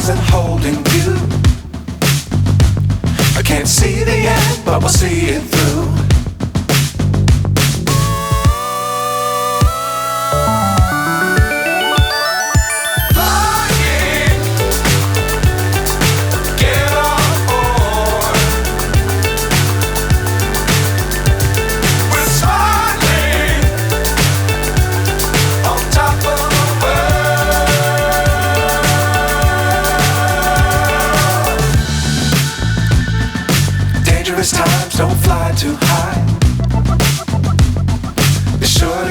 stars and holding you. I can't see the end, but we'll see it through. Times don't fly too high. Be sure to